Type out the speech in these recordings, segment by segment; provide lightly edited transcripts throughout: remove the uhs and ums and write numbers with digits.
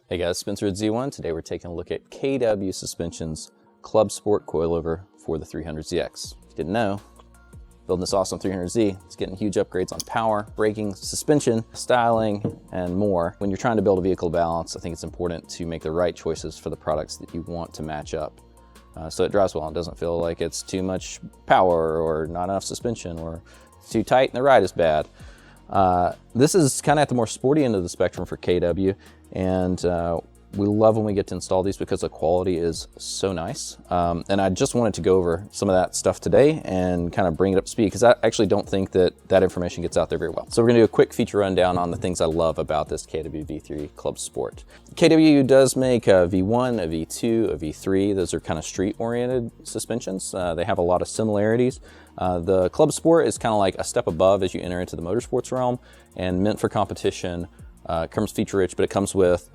Hey guys, Spencer at Z1. Today we're taking a look at KW Suspension's ClubSport Coilover for the 300ZX. If you didn't know, building this awesome 300Z, it's getting huge upgrades on power, braking, suspension, styling, and more. When you're trying to build a vehicle balance, I think it's important to make the right choices for the products that you want to match up. So it drives well and doesn't feel like it's too much power or not enough suspension or too tight and the ride is bad. This is kind of at the more sporty end of the spectrum for KW, and we love when we get to install these because the quality is so nice. And I just wanted to go over some of that stuff today and kind of bring it up to speed because I actually don't think that that information gets out there very well. So we're gonna do a quick feature rundown on the things I love about this KW V3 ClubSport. KW does make a V1, a V2, a V3. Those are kind of street-oriented suspensions. They have a lot of similarities. The ClubSport is kind of like a step above as you enter into the motorsports realm and meant for competition. Comes feature-rich, but it comes with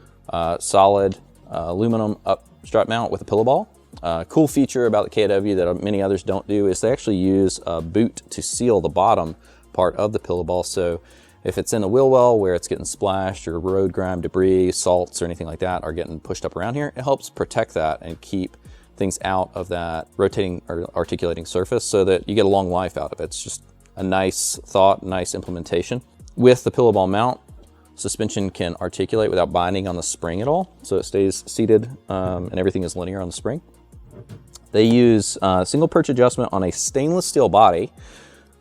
solid aluminum up strut mount with a pillow ball. Cool feature about the KW that many others don't do is they actually use a boot to seal the bottom part of the pillow ball. So if it's in a wheel well where it's getting splashed or road grime, debris, salts, or anything like that are getting pushed up around here, it helps protect that and keep things out of that rotating or articulating surface so that you get a long life out of it. It's just a nice thought, nice implementation. With the pillow ball mount, suspension can articulate without binding on the spring at all, so it stays seated and everything is linear on the spring. They use single perch adjustment on a stainless steel body,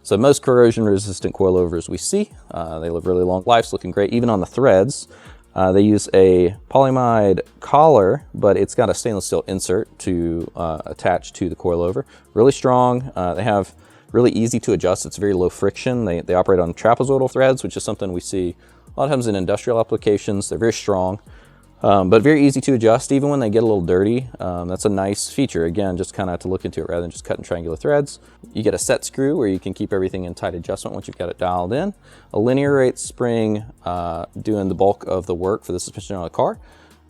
so most corrosion resistant coilovers we see, they live really long lives, looking great even on the threads. They use a polyamide collar, but it's got a stainless steel insert to attach to the coilover. Really strong. They have really easy to adjust. It's very low friction. They operate on trapezoidal threads, which is something we see a lot of times in industrial applications. They're very strong, but very easy to adjust even when they get a little dirty. That's a nice feature. Again, just kind of to look into it rather than just cutting triangular threads. You get a set screw where you can keep everything in tight adjustment once you've got it dialed in. A linear rate spring doing the bulk of the work for the suspension on the car.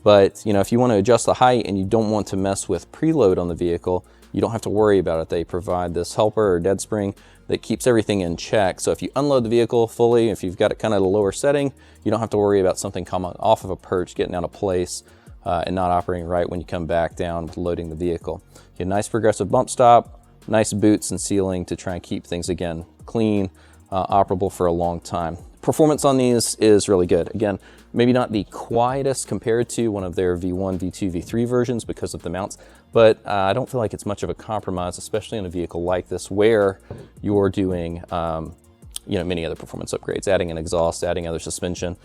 But you know, if you want to adjust the height and you don't want to mess with preload on the vehicle, you don't have to worry about it. They provide this helper or dead spring that keeps everything in check. So if you unload the vehicle fully, if you've got it kind of at a lower setting, you don't have to worry about something coming off of a perch, getting out of place, and not operating right when you come back down with loading the vehicle. You get a nice progressive bump stop, nice boots and sealing to try and keep things, again, clean, operable for a long time. Performance on these is really good. Again, maybe not the quietest compared to one of their V1, V2, V3 versions because of the mounts, but I don't feel like it's much of a compromise, especially in a vehicle like this where you're doing you know, many other performance upgrades, adding an exhaust, adding other suspension.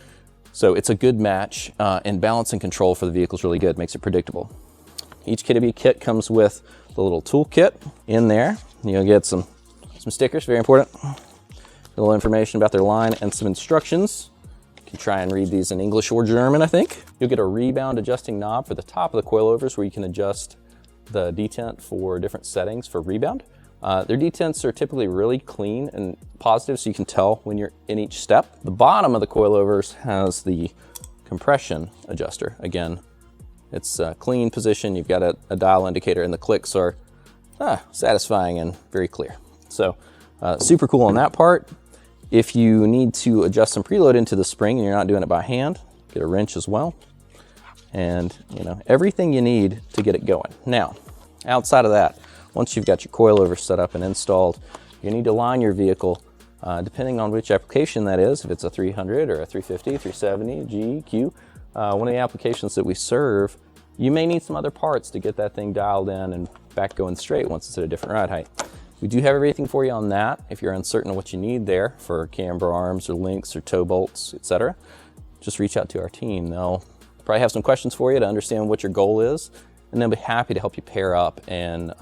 So it's a good match, and balance and control for the vehicle is really good, makes it predictable. Each KW kit comes with the little tool kit in there. You'll get some stickers, very important. A little information about their line and some instructions. You can try and read these in English or German, I think. You'll get a rebound adjusting knob for the top of the coilovers where you can adjust the detent for different settings for rebound. Their detents are typically really clean and positive, so you can tell when you're in each step. The bottom of the coilovers has the compression adjuster. Again, it's a clean position. You've got a dial indicator and the clicks are satisfying and very clear. So super cool on that part. If you need to adjust some preload into the spring and you're not doing it by hand, get a wrench as well. And you know, everything you need to get it going. Now, outside of that, once you've got your coilover set up and installed, you need to line your vehicle, depending on which application that is, if it's a 300 or a 350, 370, G, Q, one of the applications that we serve, you may need some other parts to get that thing dialed in and back going straight once it's at a different ride height. We do have everything for you on that. If you're uncertain of what you need there for camber arms or links or toe bolts, etc., just reach out to our team. They'll probably have some questions for you to understand what your goal is, and they'll be happy to help you pair up and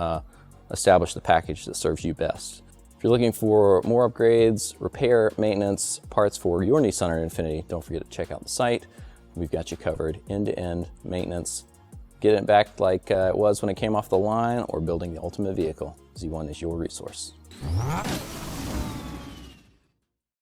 establish the package that serves you best. If you're looking for more upgrades, repair, maintenance, parts for your Nissan or Infiniti, don't forget to check out the site. We've got you covered end-to-end maintenance. Get it back like it was when it came off the line or building the ultimate vehicle. Z1 is your resource.